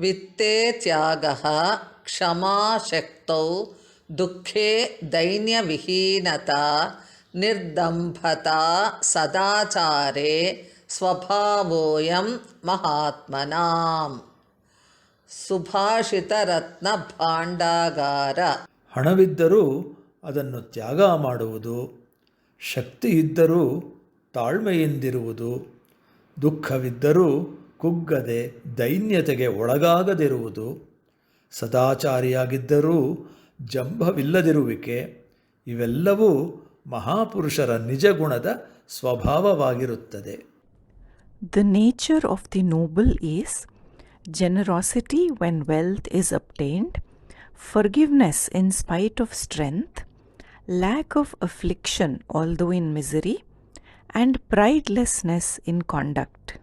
ವಿತ್ತೇ ತ್ಯಾಗಃ ಕ್ಷಮಾ ಶಕ್ತೌ ದುಃಖೇ ದೈನ್ಯವಿಹೀನತಾ ನಿರ್ದಂಭತಾ ಸದಾಚಾರೇ ಸ್ವಭಾವೋಯಂ ಮಹಾತ್ಮನಾಂ. ಸುಭಾಷಿತರತ್ನ ಭಾಂಡಾಗಾರ. ಹಣವಿದ್ದರೂ ಅದನ್ನು ತ್ಯಾಗ ಮಾಡುವುದು, ಶಕ್ತಿ ಇದ್ದರೂ ತಾಳ್ಮೆಯಿಂದಿರುವುದು, ದುಃಖವಿದ್ದರೂ ಕುಗ್ಗದೆ ದೈನ್ಯತೆಗೆ ಒಳಗಾಗದಿರುವುದು, ಸದಾಚಾರಿಯಾಗಿದ್ದರೂ ಜಂಭವಿಲ್ಲದಿರುವಿಕೆ, ಇವೆಲ್ಲವೂ ಮಹಾಪುರುಷರ ನಿಜಗುಣದ ಸ್ವಭಾವವಾಗಿರುತ್ತದೆ. The nature of the noble is generosity when wealth is obtained, forgiveness in spite of strength, lack of affliction although in misery, and pridelessness in conduct.